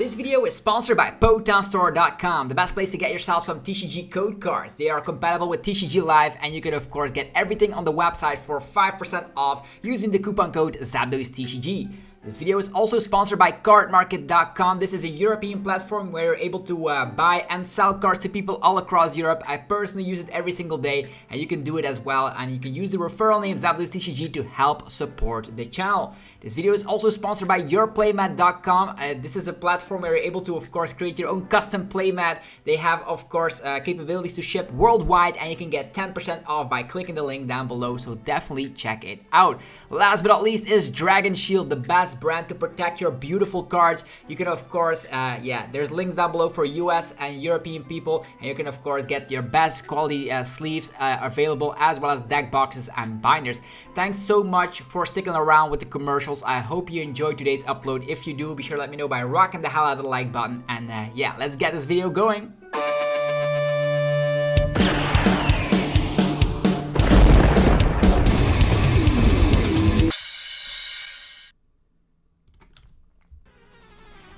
This video is sponsored by PotownStore.com, the best place to get yourself some TCG code cards. They are compatible with TCG Live, and you can of course get everything on the website for 5% off using the coupon code ZapDosTCG. This video is also sponsored by Cardmarket.com. This is a European platform where you're able to buy and sell cards to people all across Europe. I personally use it every single day, and you can do it as well. And you can use the referral name ZapDosTCG to help support the channel. This video is also sponsored by YourPlaymat.com. This is a platform where you're able to, of course, create your own custom playmat. They have, of course, capabilities to ship worldwide, and you can get 10% off by clicking the link down below. So definitely check it out. Last but not least is Dragon Shield, the best brand to protect your beautiful cards. You can of course there's links down below for US and European people, and you can of course get your best quality sleeves available, as well as deck boxes and binders. Thanks so much for sticking around with the commercials. I hope you enjoyed today's upload. If you do, be sure to let me know by rocking the hell out of the like button, and let's get this video going.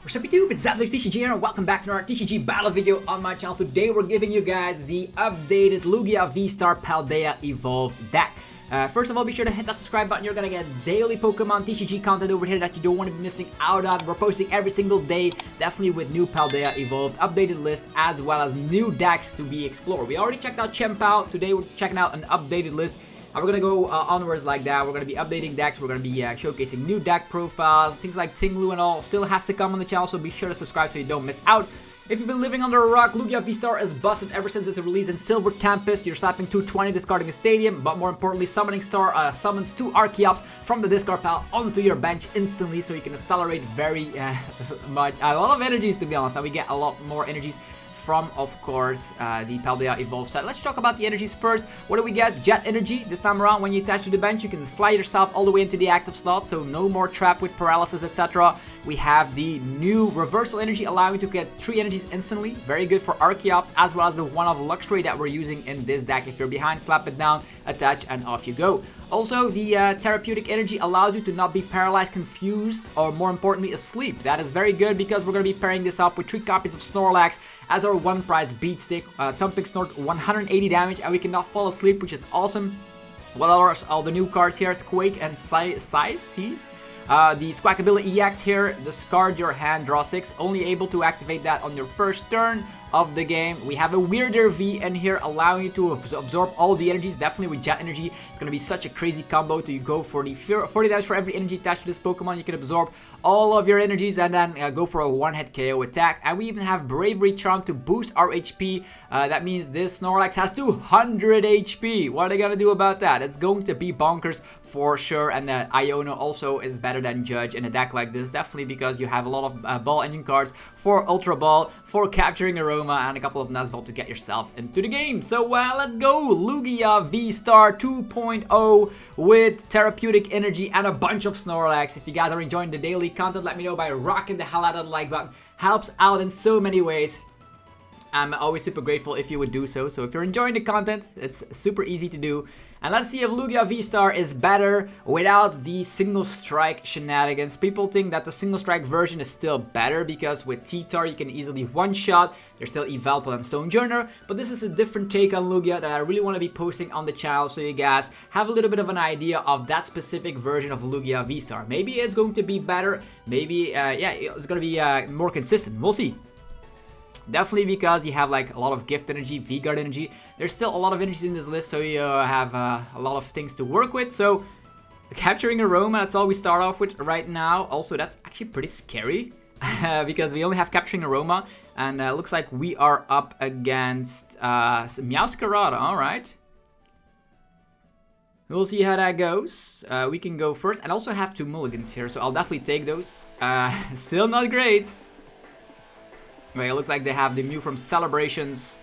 Sup YouTube, it's ZapDosTCG here, and welcome back to our TCG battle video on my channel. Today we're giving you guys the updated Lugia VSTAR Paldea Evolved deck. First of all, be sure to hit that subscribe button. You're gonna get daily Pokemon TCG content over here that you don't want to be missing out on. We're posting every single day, definitely with new Paldea Evolved, updated list, as well as new decks to be explored. We already checked out Pal. Today we're checking out an updated list. And we're gonna go onwards like that. We're gonna be updating decks. We're gonna be showcasing new deck profiles, things like Tinglu and all. Still has to come on the channel, so be sure to subscribe so you don't miss out. If you've been living under a rock, Lugia VSTAR is busted ever since its release in Silver Tempest. You're slapping 220, discarding a stadium, but more importantly, Summoning Star summons 2 Archeops from the discard pile onto your bench instantly, so you can accelerate very much. A lot of energies, to be honest, and we get a lot more energies from, of course, the Paldea Evolved set. Let's talk about the energies first. What do we get? Jet energy. This time around, when you attach to the bench, you can fly yourself all the way into the active slot, so no more trap with paralysis, etc. We have the new reversal energy, allowing you to get 3 energies instantly. Very good for Archeops, as well as the one of Luxray that we're using in this deck. If you're behind, slap it down, attach, and off you go. Also, the Therapeutic energy allows you to not be paralyzed, confused, or more importantly, asleep. That is very good because we're going to be pairing this up with 3 copies of Snorlax as our one prize beat stick. Thumping Snort, 180 damage, and we cannot fall asleep, which is awesome. Well, all the new cards here, Squawk and Size. The Squawkabilly EX here, discard your hand, draw 6, only able to activate that on your first turn of the game. We have a Wyrdeer V in here, allowing you to absorb all the energies, definitely with Jet energy. It's going to be such a crazy combo to go for the 40 damage for every energy attached to this Pokemon. You can absorb all of your energies and then go for a one-hit KO attack. And we even have Bravery Charm to boost our HP. That means this Snorlax has 200 HP. What are they going to do about that? It's going to be bonkers for sure. And Iono also is better than Judge in a deck like this, definitely because you have a lot of Ball Engine cards for Ultra Ball, for Capturing Aroma, and a couple of Nuzlocke to get yourself into the game. So let's go! Lugia VSTAR 2.0 with Therapeutic energy and a bunch of Snorlax. If you guys are enjoying the daily content, let me know by rocking the hell out of the like button. Helps out in so many ways. I'm always super grateful if you would do so. So if you're enjoying the content, it's super easy to do. And let's see if Lugia VSTAR is better without the single strike shenanigans. People think that the single strike version is still better because with T-Tar you can easily one-shot. There's still Yveltal and Stonejourner, but this is a different take on Lugia that I really want to be posting on the channel, so you guys have a little bit of an idea of that specific version of Lugia VSTAR. Maybe it's going to be better, maybe it's going to be more consistent. We'll see. Definitely because you have like a lot of gift energy, V-Guard energy. There's still a lot of energies in this list, so you have a lot of things to work with. So Capturing Aroma, that's all we start off with right now. Also, that's actually pretty scary because we only have Capturing Aroma, and looks like we are up against Meowscarada. All right. We'll see how that goes. We can go first, and also have 2 mulligans here, so I'll definitely take those. Still not great. Okay, it looks like they have the Mew from Celebrations.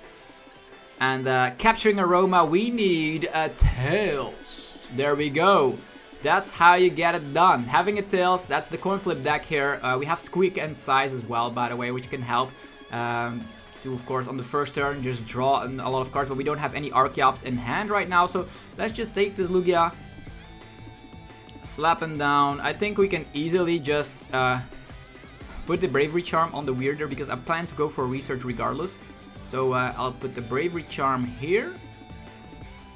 And Capturing Aroma, we need a Tails. There we go. That's how you get it done. Having a Tails, that's the coin flip deck here. We have Squeak and Size as well, by the way, which can help. To, of course, on the first turn, just draw a lot of cards, but we don't have any Archeops in hand right now. So let's just take this Lugia. Slap him down. I think we can easily just put the Bravery Charm on the Wyrdeer because I plan to go for research regardless. So I'll put the Bravery Charm here.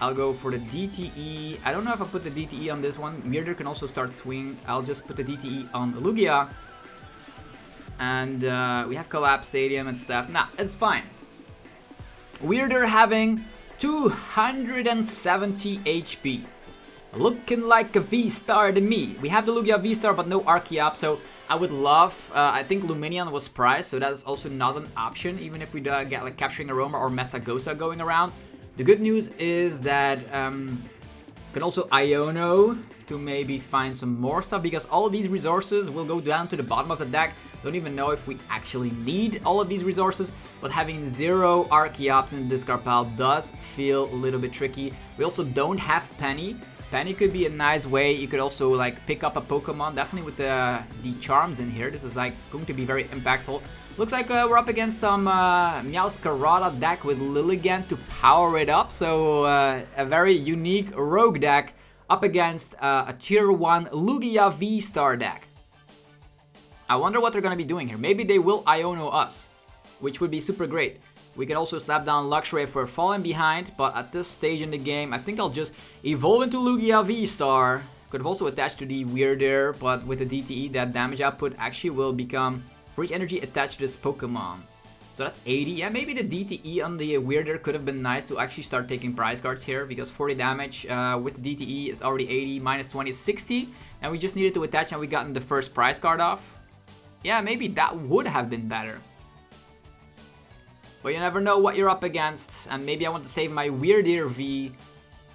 I'll go for the DTE. I don't know if I put the DTE on this one. Wyrdeer can also start swing. I'll just put the DTE on Lugia. And we have Collapse Stadium and stuff. Nah, it's fine. Wyrdeer having 270 HP. Looking like a V-Star to me. We have the Lugia V-Star but no Archeops, so I would love, I think Lumineon was priced, so that is also not an option, even if we get like Capturing Aroma or Mesagosa going around. The good news is that can also Iono to maybe find some more stuff, because all of these resources will go down to the bottom of the deck. Don't even know if we actually need all of these resources, but having 0 Archeops in the discard pile does feel a little bit tricky. We also don't have Penny. Penny could be a nice way. You could also like pick up a Pokemon, definitely with the charms in here. This is like going to be very impactful. Looks like we're up against some Meowscarada deck with Lilligant to power it up. So a very unique rogue deck up against a tier 1 Lugia V-Star deck. I wonder what they're going to be doing here. Maybe they will Iono us, which would be super great. We can also slap down Luxray if we're falling behind, but at this stage in the game, I think I'll just evolve into Lugia V-Star. Could have also attached to the Wyrdeer, but with the DTE, that damage output actually will become for each energy attached to this Pokemon. So that's 80. Yeah, maybe the DTE on the Wyrdeer could have been nice to actually start taking prize cards here, because 40 damage with the DTE is already 80, minus 20 is 60, and we just needed to attach and we gotten the first prize card off. Yeah, maybe that would have been better. But you never know what you're up against, and maybe I want to save my Wyrdeer V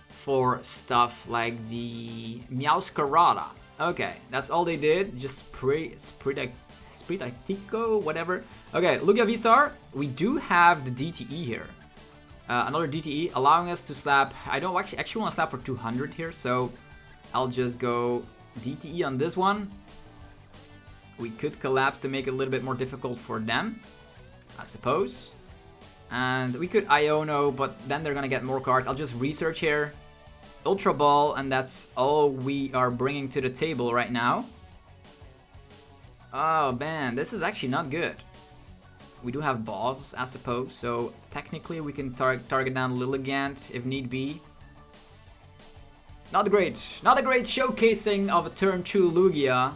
for stuff like the Meowscarada. Okay, that's all they did, just Spritico, whatever. Okay, Lugia V-Star, we do have the DTE here. Another DTE allowing us to slap, I don't actually want to slap for 200 here, so I'll just go DTE on this one. We could collapse to make it a little bit more difficult for them, I suppose. And we could Iono, but then they're gonna get more cards. I'll just research here. Ultra Ball, and that's all we are bringing to the table right now. Oh man, this is actually not good. We do have balls, I suppose, so technically we can target down Lilligant if need be. Not great showcasing of a turn 2 Lugia.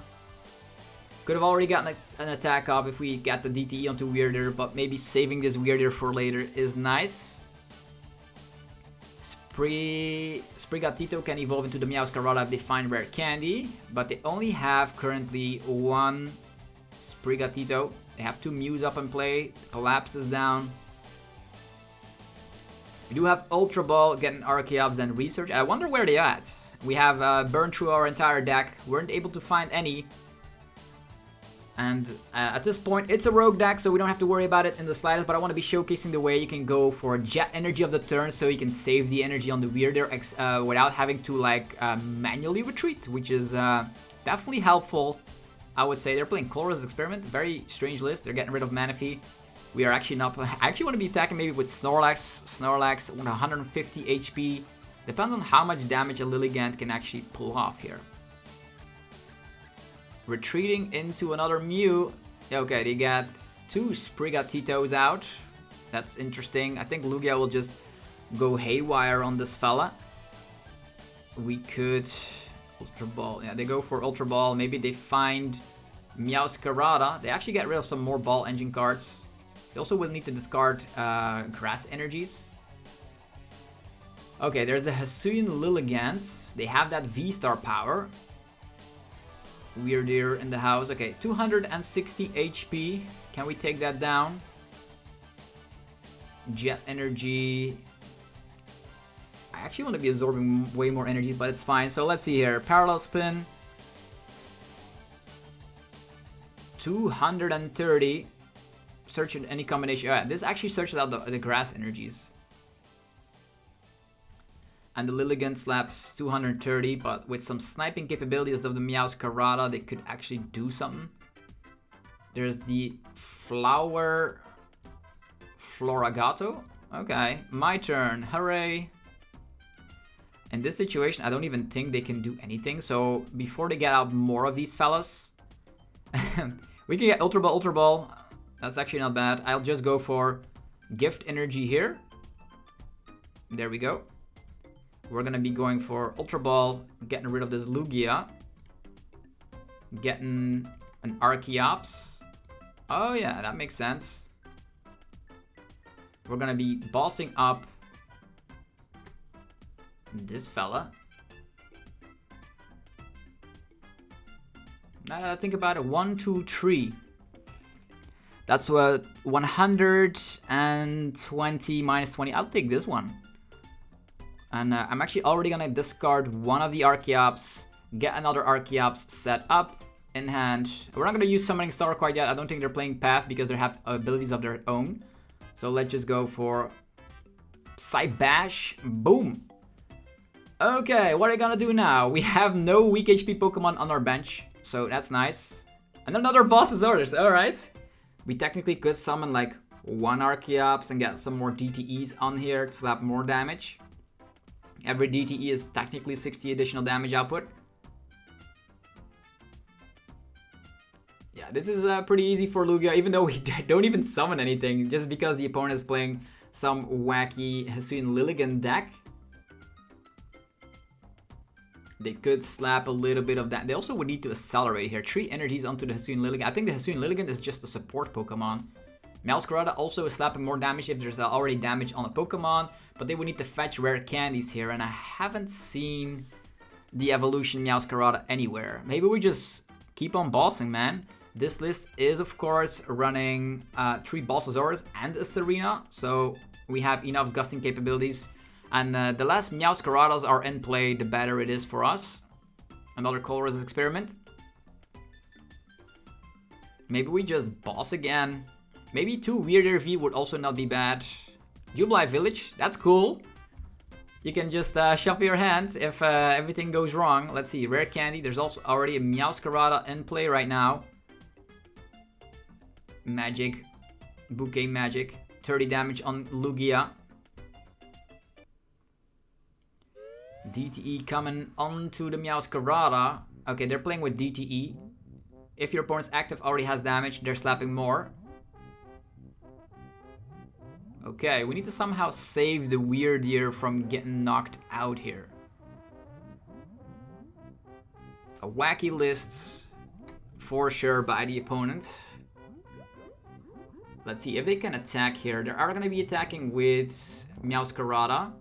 Could have already gotten an attack off if we got the DTE onto Wyrdeer, but maybe saving this Wyrdeer for later is nice. Sprigatito can evolve into the Meowscarada if they find rare candy, but they only have currently 1 Sprigatito. They have 2 Mews up in play, collapses down. We do have Ultra Ball, getting Archeops and Research. I wonder where they're at. We have burned through our entire deck, weren't able to find any. And at this point, it's a rogue deck, so we don't have to worry about it in the slightest, but I want to be showcasing the way you can go for Jet Energy of the turn, so you can save the energy on the Wyrdeer without having to like manually retreat, which is definitely helpful, I would say. They're playing Colorless Experiment, very strange list. They're getting rid of Manaphy. We are actually not, I actually want to be attacking maybe with Snorlax, 150 HP. Depends on how much damage a Lilligant can actually pull off here. Retreating into another Mew. Okay, they got 2 Sprigatitos out. That's interesting. I think Lugia will just go haywire on this fella. We could Ultra Ball. Yeah, they go for Ultra Ball. Maybe they find Meowscarada. They actually get rid of some more Ball Engine cards. They also will need to discard Grass Energies. Okay, there's the Hisuian Lilligant. They have that V-Star power. Wyrdeer in the house. Okay, 260 HP. Can we take that down? Jet Energy. I actually want to be absorbing way more energy, but it's fine. So let's see here. Parallel Spin. 230. Search in any combination. Yeah, this actually searches out the Grass Energies. And the Lilligant slaps 230, but with some sniping capabilities of the Meowscarada, they could actually do something. There's the Floragato. Okay, my turn. Hooray. In this situation, I don't even think they can do anything. So before they get out more of these fellas, We can get Ultra Ball, Ultra Ball. That's actually not bad. I'll just go for Gift Energy here. There we go. We're gonna be going for Ultra Ball, getting rid of this Lugia. Getting an Archeops. Oh yeah, that makes sense. We're gonna be bossing up this fella. Now that I think about it, 1, 2, 3. That's what 120 minus 20. I'll take this one. And I'm actually already gonna discard one of the Archeops, get another Archeops set up in hand. We're not gonna use Summoning Star quite yet. I don't think they're playing Path because they have abilities of their own. So let's just go for Psybash. Boom. Okay, what are we gonna do now? We have no weak HP Pokemon on our bench, so that's nice. And another boss's orders, alright. We technically could summon like one Archeops and get some more DTEs on here to slap more damage. Every DTE is technically 60 additional damage output. Yeah, this is pretty easy for Lugia, even though we don't even summon anything, just because the opponent is playing some wacky Hisuian Lilligant deck. They could slap a little bit of that. They also would need to accelerate here. 3 energies onto the Hisuian Lilligant. I think the Hisuian Lilligant is just a support Pokemon. Meowscarada also is slapping more damage if there's already damage on a Pokemon. But they would need to fetch rare candies here. And I haven't seen the evolution Meowscarada anywhere. Maybe we just keep on bossing, man. This list is, of course, running 3 Bossasaurus and a Serena. So we have enough gusting capabilities. And the less Meowscaradas are in play, the better it is for us. Another Colorless experiment. Maybe we just boss again. Maybe 2 Wyrdeer V would also not be bad. Jubilee Village, that's cool. You can just shuffle your hands if everything goes wrong. Let's see, rare candy. There's also already a Meowscarada in play right now. Magic. Bouquet Magic. 30 damage on Lugia. DTE coming onto the Meowscarada. Okay, they're playing with DTE. If your opponent's active already has damage, they're slapping more. Okay, we need to somehow save the Wyrdeer from getting knocked out here. A wacky list for sure by the opponent. Let's see if they can attack here. They are going to be attacking with Meowscarada.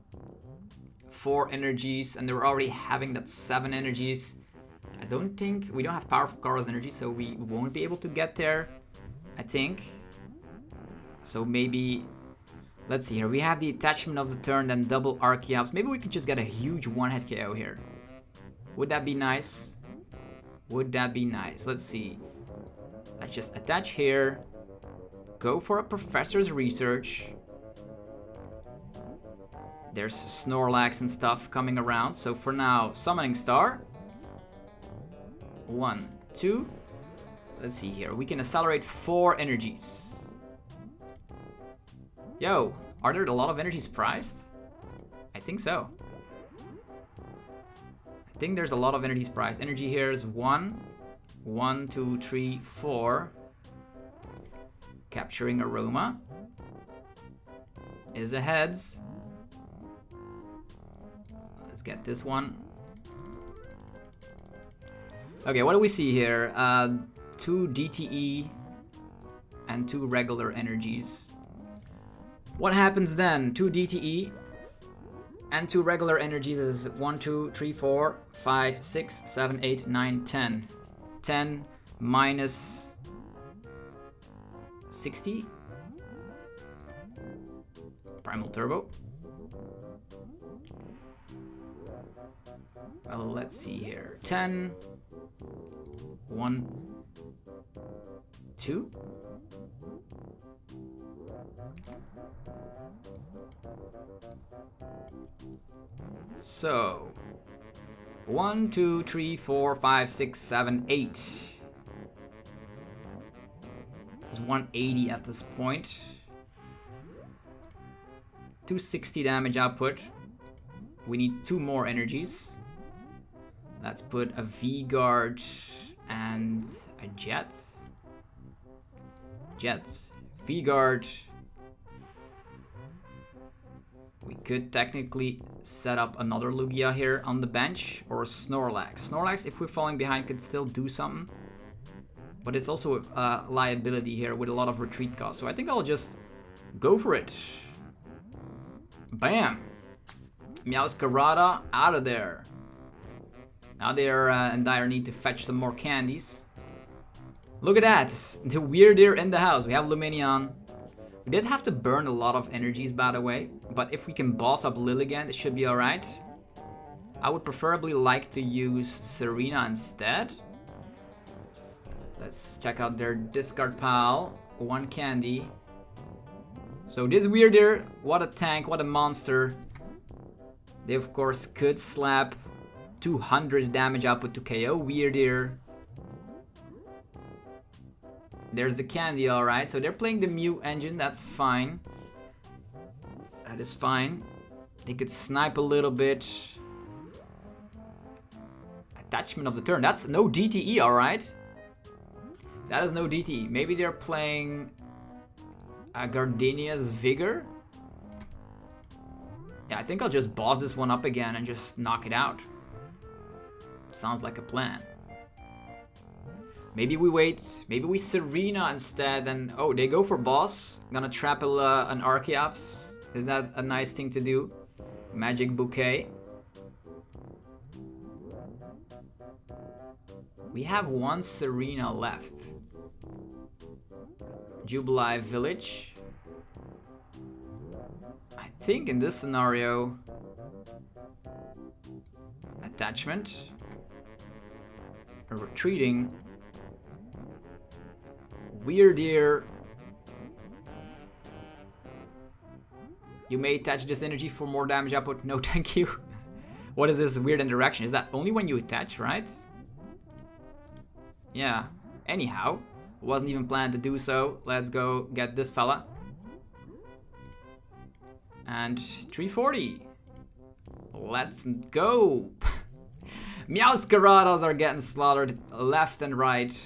4 energies, and they were already having that 7 energies. I don't think we don't have powerful Colorless energy, so we won't be able to get there, I think. So maybe, let's see here. We have the attachment of the turn, then double Archeops. Maybe we could just get a huge one-hit KO here. Would that be nice? Would that be nice? Let's see. Let's just attach here. Go for a Professor's Research. There's Snorlax and stuff coming around. So for now, Summoning Star. 1, 2. Let's see here. We can accelerate 4 energies. Yo, are there a lot of energies prized? I think so. I think there's a lot of energies prized. Energy here is 1. 1, 2, 3, 4. Capturing Aroma. Is a heads. Let's get this one. Okay, what do we see here? 2 DTE and 2 regular energies. What happens then? 2 DTE and 2 regular energies is 1, 2, 3, 4, 5, 6, 7, 8, 9, 10. 10 minus 60. Primal Turbo. Well, let's see here. 10. 1, 2. So 1, 2, 3, 4, 5, 6, 7, 8. It's 180 at this point. 260 damage output. We need 2 more energies. Let's put a V-Guard and a Jet. Jets. V-Guard. We could technically set up another Lugia here on the bench, or Snorlax. Snorlax, if we're falling behind, could still do something. But it's also a liability here with a lot of retreat costs. So I think I'll just go for it. Bam! Meowscarada out of there. Now they're in dire need to fetch some more candies. Look at that! The Wyrdeer in the house. We have Lumineon. We did have to burn a lot of energies, by the way. But if we can boss up Lilligant, it should be alright. I would preferably like to use Serena instead. Let's check out their discard pile. 1 candy. So this Wyrdeer, what a tank, what a monster. They of course could slap 200 damage output to KO Wyrdeer. There's the candy, alright. So they're playing the Mew engine, that's fine. That is fine. They could snipe a little bit. Attachment of the turn. That's no DTE, alright. That is no DTE. Maybe they're playing Gardenia's Vigor. Yeah, I think I'll just boss this one up again and just knock it out. Sounds like a plan. Maybe we wait. Maybe we Serena instead. And oh, they go for boss. Gonna trap an Archeops. Is that a nice thing to do? Magic Bouquet. We have 1 Serena left. Jubilee Village. I think in this scenario, attachment, or retreating, Wyrdeer. You may attach this energy for more damage output. No, thank you. What is this weird interaction? Is that only when you attach, right? Yeah. Anyhow, wasn't even planned to do so. Let's go get this fella. And 340. Let's go. Meowscaradas are getting slaughtered left and right.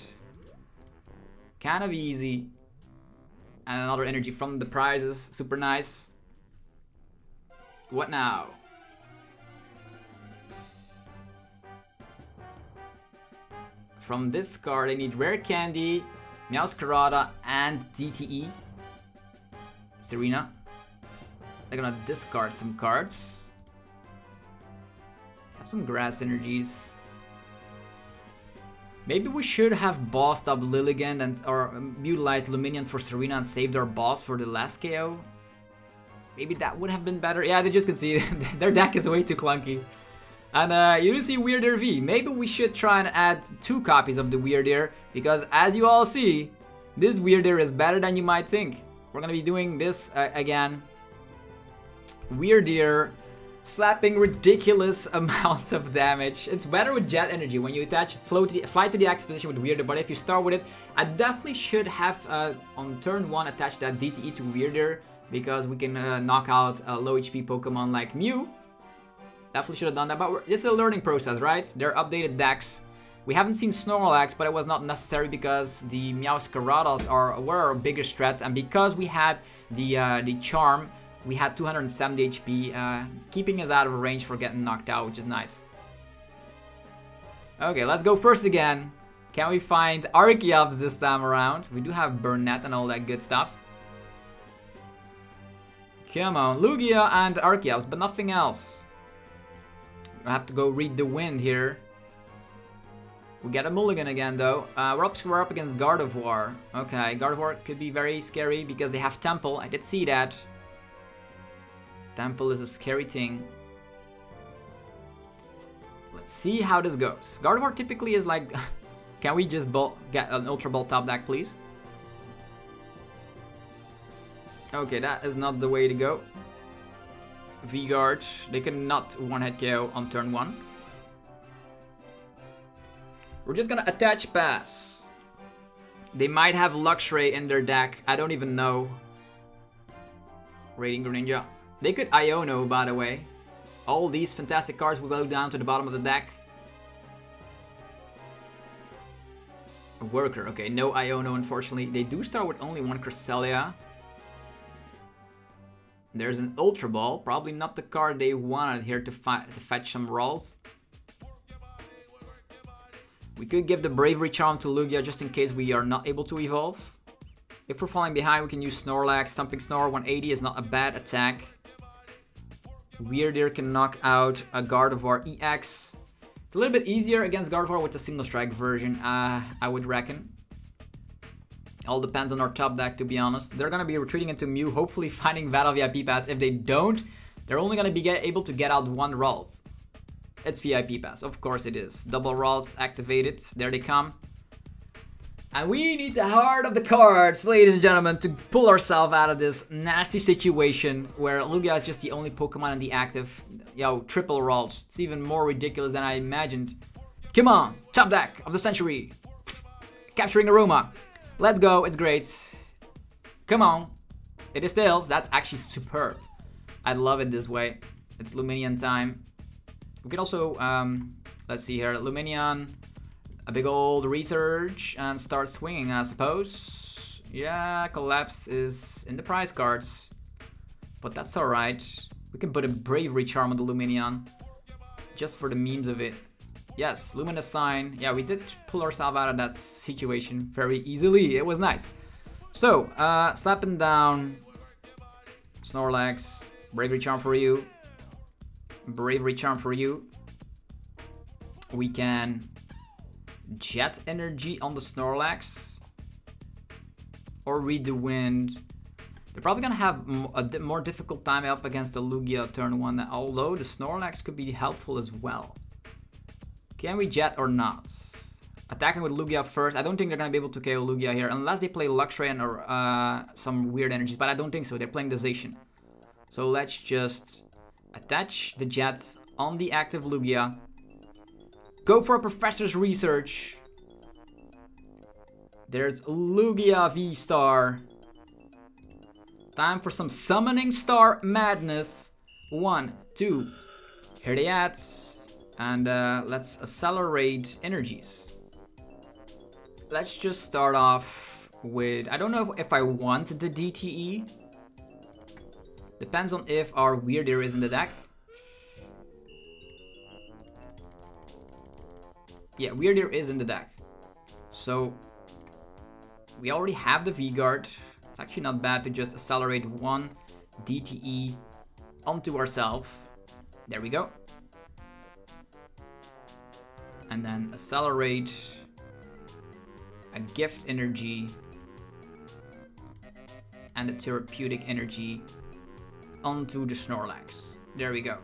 Kind of easy. And another energy from the prizes. Super nice. What now? From this card, I need Rare Candy, Meowscarada, and DTE. Serena. They're gonna discard some cards. Have some grass energies. Maybe we should have bossed up Lilligant and or utilized Lumineon for Serena and saved our boss for the last KO. Maybe that would have been better. Yeah, they just conceded. Their deck is way too clunky. And you do see Wyrdeer V. Maybe we should try and add 2 copies of the Wyrdeer, because as you all see, this Wyrdeer is better than you might think. We're gonna be doing this again. Wyrdeer slapping ridiculous amounts of damage. It's better with Jet Energy when you attach fly to the X position with Wyrdeer, but if you start with it, I definitely should have on turn 1 attach that DTE to Wyrdeer, because we can knock out a low HP Pokemon like Mew. Definitely should have done that, but it's a learning process, right? They're updated decks. We haven't seen Snorlax, but it was not necessary because the Meowscaradas were our biggest threat, and because we had the Charm, we had 270 HP, keeping us out of range for getting knocked out, which is nice. Okay, let's go first again. Can we find Archeops this time around? We do have Burnett and all that good stuff. Come on, Lugia and Archeops, but nothing else. I have to go read the wind here. We get a mulligan again though. We're up against Gardevoir. Okay, Gardevoir could be very scary because they have Temple. I did see that. Temple is a scary thing. Let's see how this goes. Gardevoir typically is like... Can we just get an Ultra Ball top deck, please? Okay, that is not the way to go. V-Guard, they cannot one-hit KO on turn 1. We're just gonna attach pass. They might have Luxray in their deck, I don't even know. Raiding Greninja. They could Iono, by the way. All these fantastic cards will go down to the bottom of the deck. Worker, okay, no Iono unfortunately. They do start with only one Cresselia. There's an Ultra Ball, probably not the card they wanted here to fetch some rolls. We could give the Bravery Charm to Lugia just in case we are not able to evolve. If we're falling behind, we can use Snorlax. Stumping Snore 180 is not a bad attack. Wyrdeer can knock out a Gardevoir EX. It's a little bit easier against Gardevoir with the single strike version, I would reckon. All depends on our top deck, to be honest. They're gonna be retreating into Mew, hopefully finding Battle VIP Pass. If they don't, they're only gonna be able to get out one Rolls. It's VIP Pass, of course it is. Double Rolls activated, there they come. And we need the heart of the cards, ladies and gentlemen, to pull ourselves out of this nasty situation where Lugia is just the only Pokemon in the active. Yo, triple Rolls. It's even more ridiculous than I imagined. Come on, top deck of the century. Capturing Aroma. Let's go, it's great. Come on. It is Tails, that's actually superb. I love it this way. It's Lumineon time. We can also, let's see here, Lumineon, a big old research, and start swinging, I suppose. Yeah, Collapse is in the prize cards, but that's alright. We can put a Bravery Charm on the Lumineon, just for the memes of it. Yes, Luminous Sign. Yeah, we did pull ourselves out of that situation very easily. It was nice. So, slapping down Snorlax. Bravery Charm for you. Bravery Charm for you. We can Jet Energy on the Snorlax. Or Read the Wind. They're probably gonna have a more difficult time up against the Lugia turn 1, although the Snorlax could be helpful as well. Can we Jet or not? Attacking with Lugia first. I don't think they're gonna be able to KO Lugia here unless they play Luxray or some weird energies, but I don't think so. They're playing the Zacian. So let's just attach the Jet on the active Lugia. Go for a Professor's Research. There's Lugia VSTAR. Time for some Summoning Star Madness. 1, 2. Here they at. And let's accelerate energies. Let's just start off with... I don't know if I want the DTE. Depends on if our Wyrdeer is in the deck. Yeah, Wyrdeer is in the deck. So, we already have the V-Guard. It's actually not bad to just accelerate one DTE onto ourselves. There we go. And then accelerate a Gift Energy and a Therapeutic Energy onto the Snorlax. There we go.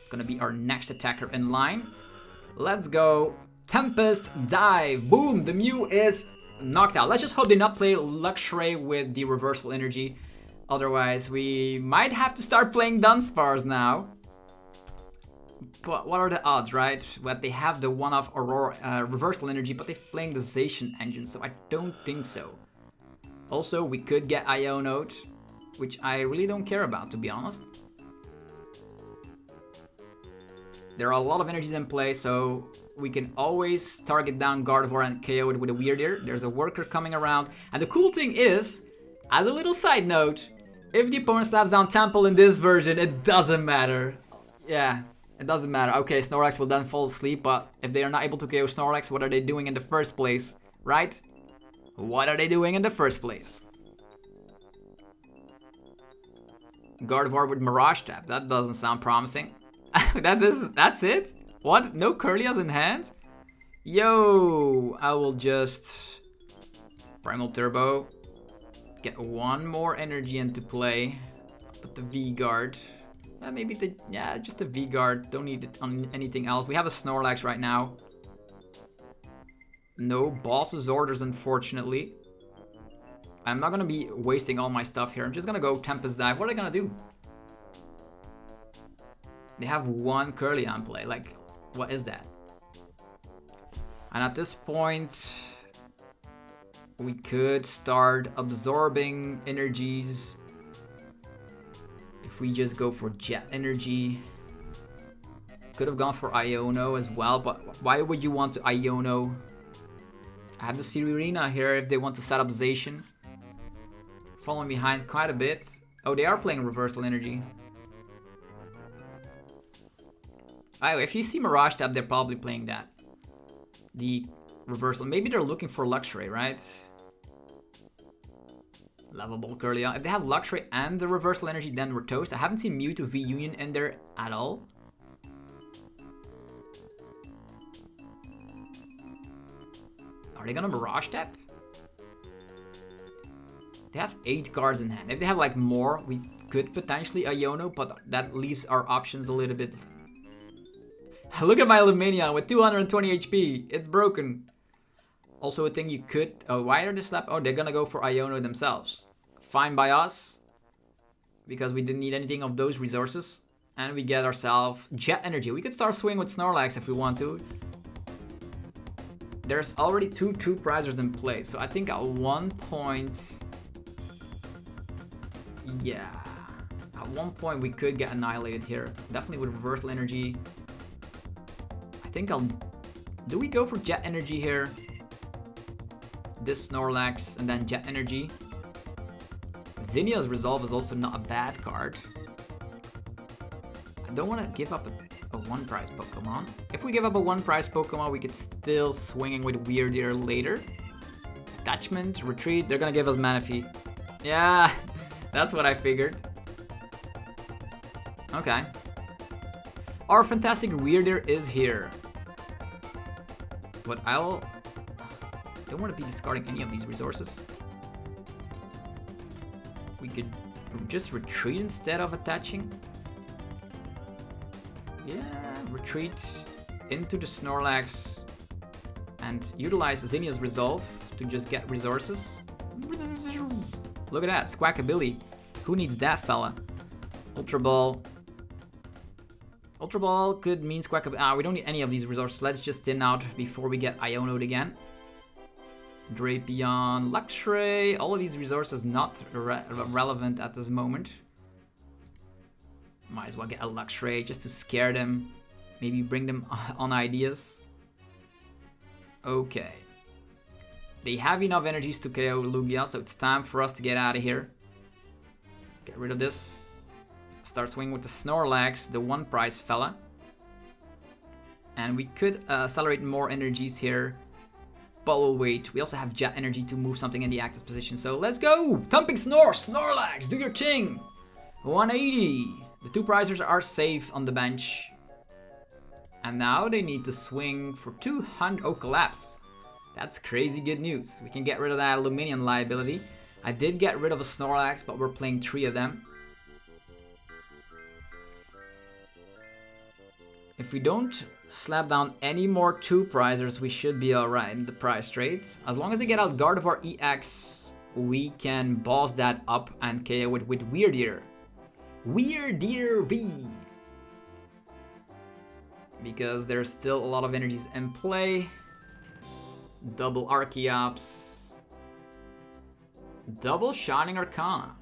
It's gonna be our next attacker in line. Let's go. Tempest Dive. Boom, the Mew is knocked out. Let's just hope they not play Luxray with the Reversal Energy. Otherwise, we might have to start playing Dunsparce now. But what are the odds, right? Well, they have the one-off Aurora Reversal Energy, but they're playing the Zacian engine, so I don't think so. Also, we could get Iono, which I really don't care about, to be honest. There are a lot of energies in play, so we can always target down Gardevoir and KO it with a Wyrdeer. There's a Worker coming around. And the cool thing is, as a little side note, if the opponent slaps down Temple in this version, it doesn't matter. Yeah. It doesn't matter. Okay, Snorlax will then fall asleep, but if they are not able to KO Snorlax, what are they doing in the first place? Right? What are they doing in the first place? Gardevoir with Mirage Tap. That doesn't sound promising. That's it? What? No Curlias in hand? Yo, I will just Primal Turbo. Get one more energy into play. Put the V-Guard. Maybe just a V-Guard. Don't need it on anything else. We have a Snorlax right now. No Boss's Orders, unfortunately. I'm not gonna be wasting all my stuff here. I'm just gonna go Tempest Dive. What are they gonna do? They have one Curly on play. Like, what is that? And at this point, we could start absorbing energies. If we just go for Jet Energy. Could have gone for Iono as well, but why would you want to Iono I have the Serena here if they want to set up Zacian. Following behind quite a bit. Oh, they are playing Reversal Energy. Oh, if you see Mirage Tap, they're probably playing that. The Reversal. Maybe they're looking for Luxray, right? Lovable Curlia. If they have Luxray and the Reversal Energy, then we're toast. I haven't seen Mewtwo V Union in there at all. Are they gonna Mirage Tap? They have 8 cards in hand. If they have like more, we could potentially Iono, but that leaves our options a little bit. Look at my Lumineon with 220 HP. It's broken. Also a thing you could... Oh, why are they slap? Oh, they're gonna go for Iono themselves. Fine by us. Because we didn't need anything of those resources. And we get ourselves Jet Energy. We could start swinging with Snorlax if we want to. There's already 2 True Prizers in play. So I think at one point... Yeah. At one point we could get annihilated here. Definitely with Reversal Energy. I think I'll... Do we go for Jet Energy here? This Snorlax and then Jet Energy. Zinnia's Resolve is also not a bad card. I don't want to give up a 1-prize Pokemon. If we give up a 1-prize Pokemon, we could still swinging with Wyrdeer later. Attachment, Retreat, they're gonna give us Manaphy. Yeah, that's what I figured. Okay. Our fantastic Wyrdeer is here. But don't want to be discarding any of these resources. We could just retreat instead of attaching. Yeah, retreat into the Snorlax and utilize Zinnia's Resolve to just get resources. Look at that, Squawkabilly. Who needs that fella? Ultra Ball. Ultra Ball could mean Squawkabilly. We don't need any of these resources. Let's just thin out before we get Iono'd again. Drapion, Luxray, all of these resources not relevant at this moment. Might as well get a Luxray just to scare them. Maybe bring them on ideas. Okay. They have enough energies to KO Lugia, so it's time for us to get out of here. Get rid of this. Start swinging with the Snorlax, the 1-prize fella. And we could accelerate more energies here. But we'll wait. We also have Jet Energy to move something in the active position. So let's go! Thumping Snorlax, do your thing! 180. The 2 prizers are safe on the bench. And now they need to swing for 200. Oh, collapse. That's crazy good news. We can get rid of that Lumineon liability. I did get rid of a Snorlax, but we're playing 3 of them. If we don't slap down any more 2 prizers, we should be alright in the prize trades. As long as they get out Gardevoir EX, we can boss that up and KO it with Wyrdeer. Wyrdeer V. Because there's still a lot of energies in play. Double Archeops. Double Shining Arcana.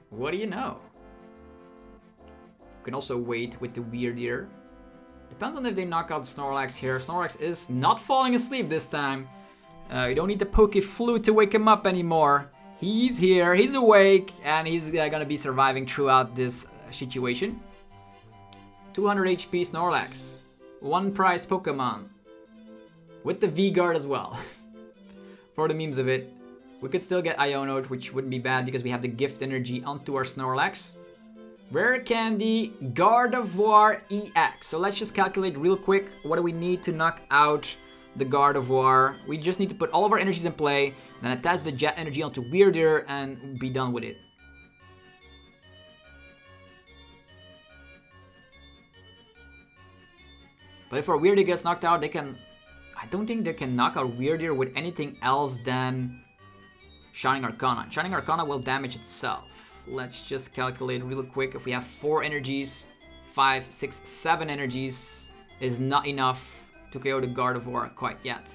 What do you know? You can also wait with the Wyrdeer. Depends on if they knock out Snorlax here. Snorlax is not falling asleep this time. You don't need the Poke Flute to wake him up anymore. He's here, he's awake, and he's gonna be surviving throughout this situation. 200 HP Snorlax. 1-prize Pokemon. With the V-Guard as well. For the memes of it. We could still get Iono, which wouldn't be bad because we have the Gift Energy onto our Snorlax. Rare Candy, Gardevoir EX. So let's just calculate real quick. What do we need to knock out the Gardevoir? We just need to put all of our energies in play, then attach the Jet Energy onto Wyrdeer and be done with it. But if our Wyrdeer gets knocked out, they can... I don't think they can knock out Wyrdeer with anything else than Shining Arcana. Shining Arcana will damage itself. Let's just calculate real quick. If we have 4 energies, 5, 6, 7 energies is not enough to KO the Gardevoir quite yet.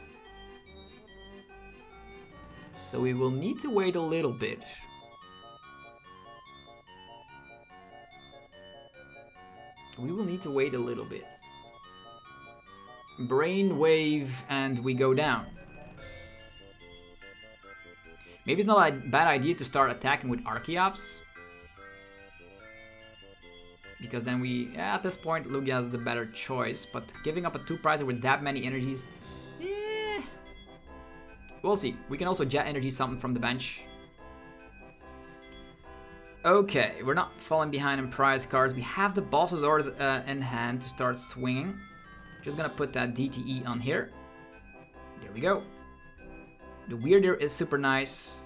So we will need to wait a little bit. We will need to wait a little bit. Brainwave and we go down. Maybe it's not a bad idea to start attacking with Archeops. Because then at this point, Lugia is the better choice. But giving up a 2-prizer with that many energies, we'll see. We can also Jet Energy something from the bench. Okay, we're not falling behind in prize cards. We have the boss's orders in hand to start swinging. Just gonna put that DTE on here. There we go. The Wyrdeer is super nice.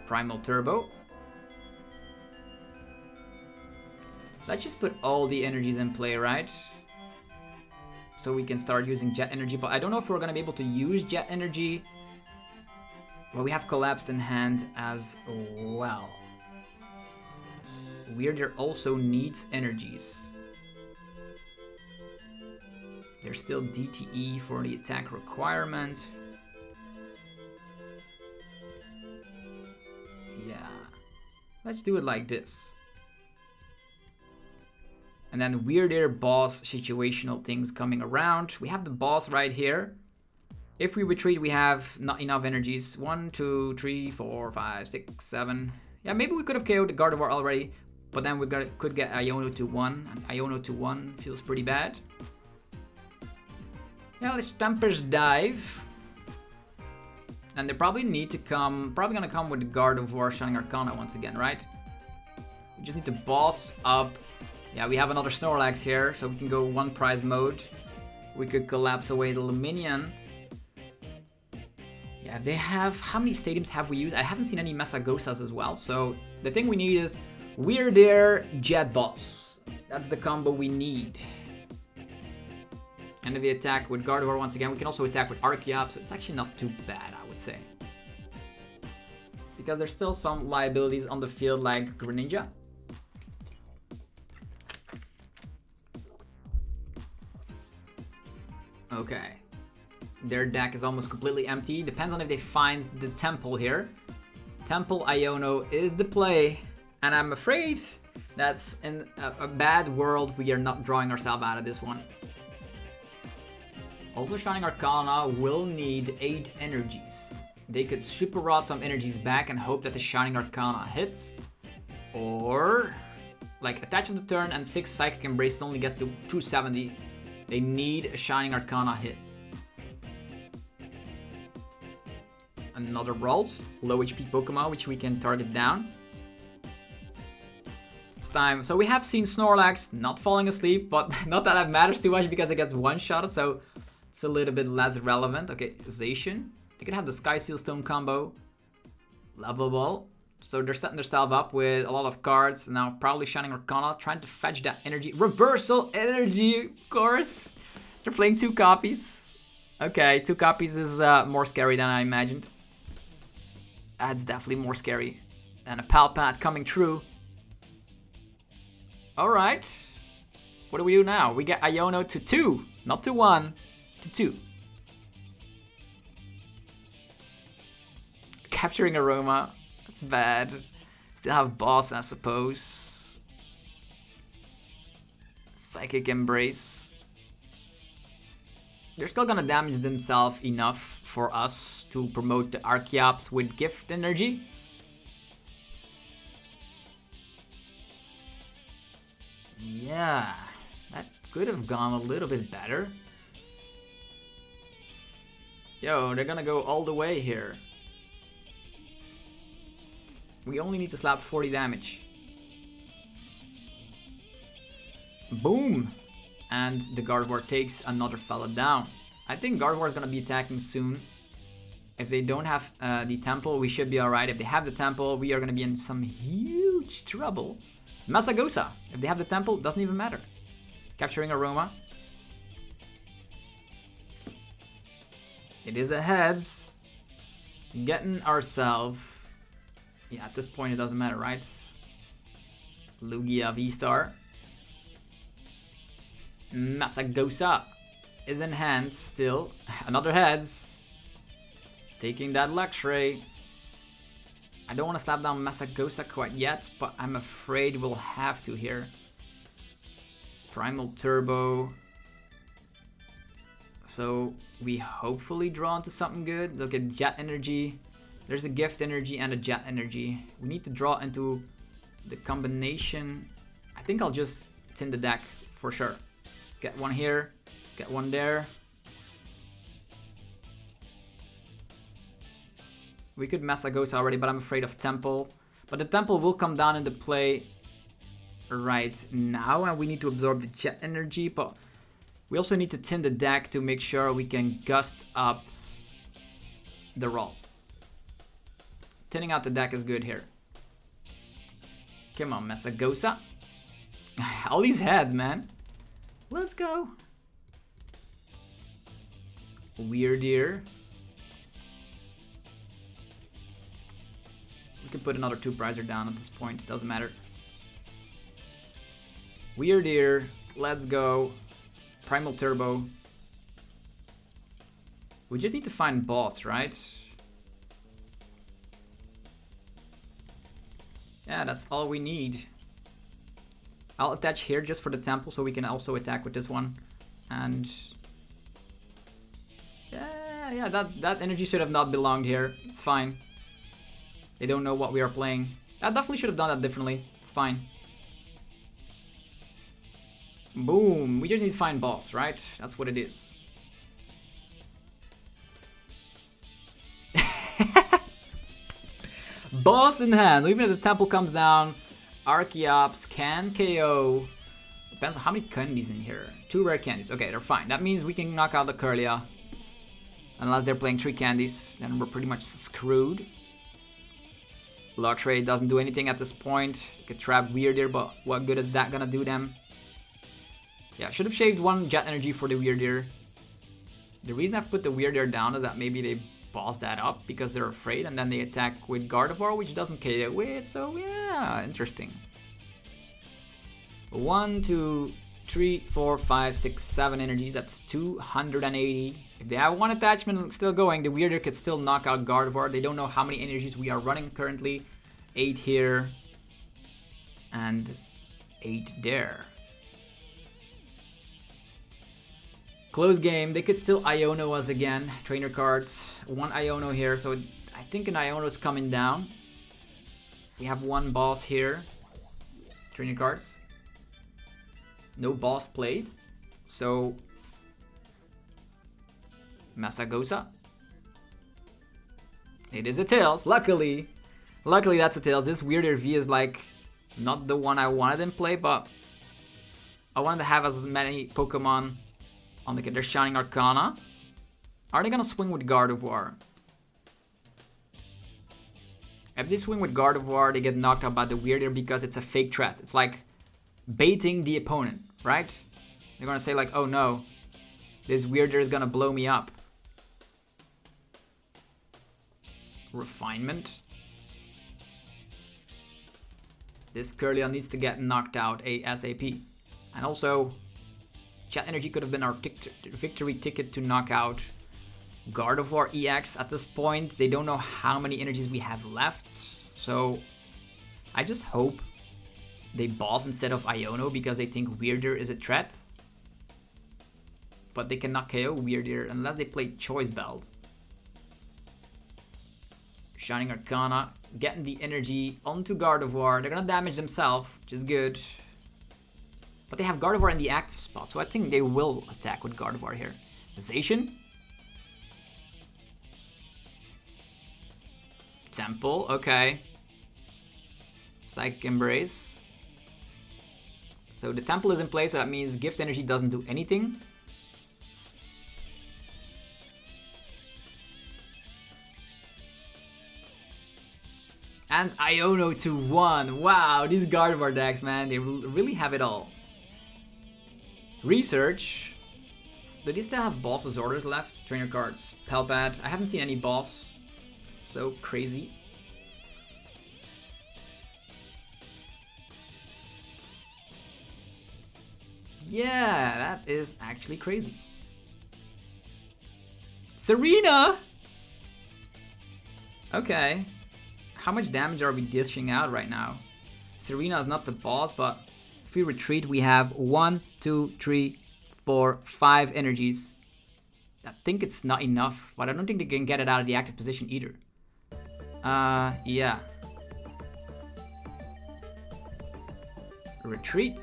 Primal Turbo. Let's just put all the energies in play, right? So we can start using Jet Energy, but I don't know if we're gonna be able to use Jet Energy. Well, we have Collapsed in hand as well. Wyrdeer also needs energies. There's still DTE for the attack requirement. Yeah. Let's do it like this. And then Wyrdeer boss situational things coming around. We have the boss right here. If we retreat, we have not enough energies. 1, 2, 3, 4, 5, 6, 7. Yeah, maybe we could have KO'd the Gardevoir already. But then we could get Iono to 1. And Iono to 1 feels pretty bad. Yeah, let's Temper's Dive. And they probably need to come... Probably gonna come with the Gardevoir Shining Arcana once again, right? We just need to boss up. Yeah, we have another Snorlax here, so we can go 1-prize mode. We could collapse away the Lumineon. Yeah, they have... How many stadiums have we used? I haven't seen any Mesagosas as well, so the thing we need is Wyrdeer Jet Boss. That's the combo we need. And if we attack with Gardevoir once again, we can also attack with Archeops, so it's actually not too bad, I would say. Because there's still some liabilities on the field like Greninja. Okay. Their deck is almost completely empty. Depends on if they find the Temple here. Temple Iono is the play. And I'm afraid that's in a bad world. We are not drawing ourselves out of this one. Also, Shining Arcana will need 8 energies. They could Super Rod some energies back and hope that the Shining Arcana hits. Or, like, attach on the turn and 6 Psychic Embrace only gets to 270. They need a Shining Arcana hit. Another Ralts, low HP Pokemon, which we can target down. It's time. So we have seen Snorlax not falling asleep, but not that it matters too much because it gets one-shotted, so it's a little bit less relevant. Okay, Zacian. They could have the Sky Seal Stone combo. Level Ball. So they're setting themselves up with a lot of cards. Now probably Shining Arcana, trying to fetch that energy. Reversal energy, of course. They're playing 2 copies. Okay, 2 copies is more scary than I imagined. That's definitely more scary than a PAL pad coming true. Alright. What do we do now? We get Iono to 2. Not to 1. To 2. Capturing Aroma. That's bad. Still have Boss, I suppose. Psychic Embrace. They're still gonna damage themselves enough for us to promote the Archeops with Gift Energy. Yeah, that could have gone a little bit better. Yo, they're gonna go all the way here. We only need to slap 40 damage. Boom! And the Gardevoir takes another fella down. I think Gardevoir is gonna be attacking soon. If they don't have the Temple, we should be alright. If they have the Temple, we are gonna be in some huge trouble. Mesagosa, if they have the Temple, doesn't even matter. Capturing Aroma. It is a heads. Getting ourselves. Yeah, at this point it doesn't matter, right? Lugia VSTAR. Mesagosa is in hand still. Another heads. Taking that Luxray. I don't want to slap down Mesagosa quite yet, but I'm afraid we'll have to here. Primal Turbo. So we hopefully draw into something good. Look at Jet Energy. There's a Gift Energy and a Jet Energy. We need to draw into the combination. I think I'll just tin the deck for sure. Let's get one here, get one there. We could Meowscarada already, but I'm afraid of Temple. But the Temple will come down into play right now, and we need to absorb the Jet Energy, but we also need to tin the deck to make sure we can gust up the rolls. Tinning out the deck is good here. Come on, Meowscarada. All these heads, man. Let's go. Wyrdeer. We can put another 2-prizer down at this point, it doesn't matter. Wyrdeer, let's go. Primal Turbo. We just need to find boss, right? Yeah, that's all we need. I'll attach here just for the temple so we can also attack with this one. And yeah, that energy should have not belonged here. It's fine. They don't know what we are playing. I definitely should have done that differently. It's fine. Boom. We just need to find boss, right? That's what it is. Boss in hand. Even if the temple comes down, Archeops can KO. Depends on how many candies in here. 2 rare candies. Okay, they're fine. That means we can knock out the Curlia. Unless they're playing 3 candies, then we're pretty much screwed. Luxray doesn't do anything at this point. You could trap Wyrdeer, but what good is that gonna do them? Yeah, I should have shaved 1 Jet Energy for the Wyrdeer. The reason I've put the Wyrdeer down is that maybe they boss that up because they're afraid, and then they attack with Gardevoir, which doesn't KO with, so yeah, interesting. 1, 2, 3, 4, 5, 6, 7 energies, that's 280. If they have 1 attachment still going, the Wyrdeer could still knock out Gardevoir. They don't know how many energies we are running currently. 8 here, and 8 there. Close game. They could still Iono us again. Trainer cards. 1 Iono here, so I think an Iono is coming down. We have 1 boss here. Trainer cards. No boss played. So Meowscarada. It is a Tails, luckily. Luckily that's a Tails. This Wyrdeer V is like not the one I wanted in play, but I wanted to have as many Pokemon on the kit. They're Shining Arcana. Are they gonna swing with Gardevoir? If they swing with Gardevoir, they get knocked out by the Wyrdeer because it's a fake threat. It's like baiting the opponent, right? They're gonna say like, oh no, this Wyrdeer is gonna blow me up. Refinement. This Curlia needs to get knocked out ASAP. And also, Jet Energy could have been our victory ticket to knock out Gardevoir EX. At this point, they don't know how many energies we have left. So, I just hope they boss instead of Iono because they think Wyrdeer is a threat. But they cannot KO Wyrdeer unless they play Choice Belt. Shining Arcana, getting the energy onto Gardevoir. They're gonna damage themselves, which is good. But they have Gardevoir in the active spot, so I think they will attack with Gardevoir here. Zacian. Temple, okay. Psychic Embrace. So the Temple is in place, so that means Gift Energy doesn't do anything. And Iono to 1. Wow, these Gardevoir decks, man, they really have it all. Research. Do they still have boss's orders left? Trainer cards. Palpad. I haven't seen any boss. It's so crazy. Yeah, that is actually crazy. Serena! Okay. How much damage are we dishing out right now? Serena is not the boss, but if we retreat, we have 1, 2, 3, 4, 5 energies. I think it's not enough, but I don't think they can get it out of the active position either. Yeah. Retreat.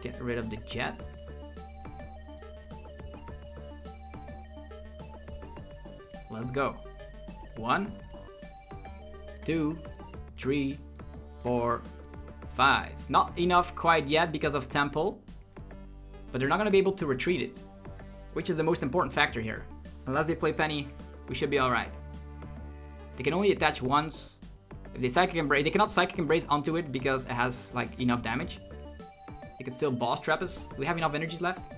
Get rid of the jet. Let's go. 1, 2, 3, 4, 5. Not enough quite yet because of Temple, but they're not going to be able to retreat it, which is the most important factor here. Unless they play Penny, we should be alright. They can only attach once. If they Psychic Embrace, they cannot Psychic Embrace onto it because it has like enough damage. They can still boss trap us. Do we have enough energies left?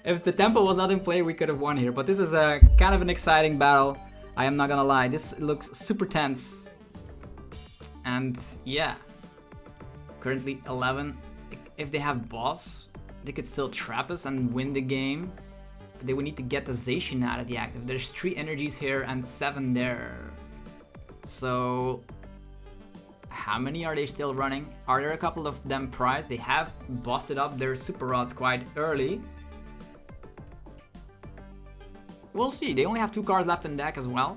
If the tempo was not in play, we could have won here. But this is a kind of an exciting battle. I am not gonna lie. This looks super tense. And yeah, currently 11. If they have boss, they could still trap us and win the game. But they would need to get the Zacian out of the active. There's 3 energies here and 7 there. So how many are they still running? Are there a couple of them prized? They have busted up their super rods quite early. We'll see. They only have 2 cards left in deck as well.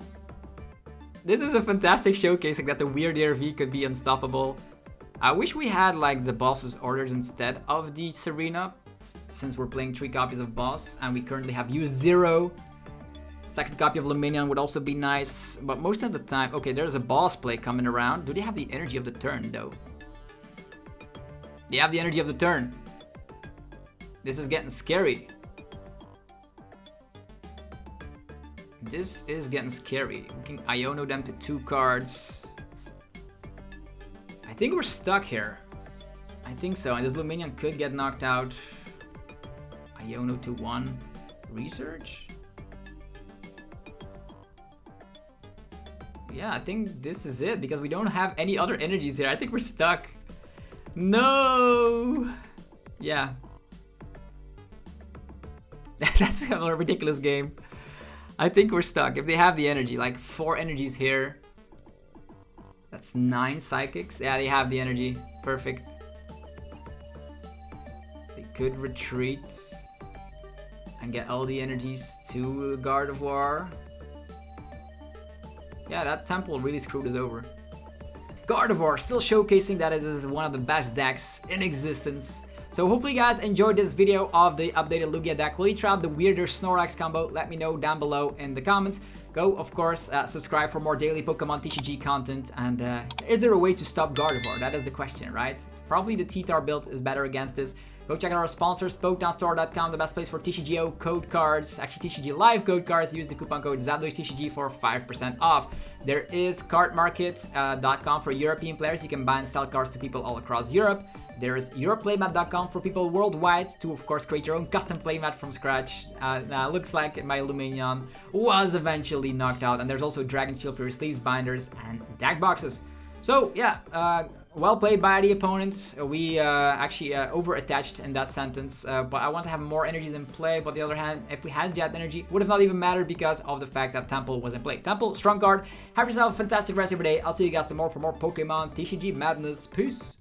This is a fantastic showcasing that the Wyrdeer V could be unstoppable. I wish we had like the boss's orders instead of the Serena, since we're playing 3 copies of boss and we currently have used 0. Second copy of Lumineon would also be nice, but most of the time, okay, there's a boss play coming around. Do they have the energy of the turn though? They have the energy of the turn. This is getting scary. This is getting scary. We can Iono them to 2 cards. I think we're stuck here. I think so, and this Lumineon could get knocked out. Iono to 1. Research? Yeah, I think this is it, because we don't have any other energies here. I think we're stuck. No! Yeah. That's a ridiculous game. I think we're stuck. If they have the energy, like 4 energies here. That's 9 psychics. Yeah, they have the energy. Perfect. They could retreat and get all the energies to Gardevoir. Yeah, that Temple really screwed us over. Gardevoir still showcasing that it is one of the best decks in existence. So hopefully you guys enjoyed this video of the updated Lugia deck. Will you try out the Wyrdeer Snorlax combo? Let me know down below in the comments. Go, of course, subscribe for more daily Pokemon TCG content. And is there a way to stop Gardevoir? That is the question, right? Probably the TTAR build is better against this. Go check out our sponsors, PokedownStore.com, the best place for TCGO code cards, actually TCG Live code cards. Use the coupon code ZABLOISTCG for 5% off. There is cardmarket.com for European players. You can buy and sell cards to people all across Europe. There is EuroPlaymat.com for people worldwide to, of course, create your own custom playmat from scratch. Looks like my Lumineon was eventually knocked out. And there's also Dragon Shield for your sleeves, binders, and deck boxes. So, yeah, well played by the opponent. We actually over-attached in that sentence. But I want to have more energies in play. But on the other hand, if we had Jet Energy, would have not even mattered because of the fact that Temple was in play. Temple, strong card. Have yourself a fantastic rest of your day. I'll see you guys tomorrow for more Pokemon TCG madness. Peace.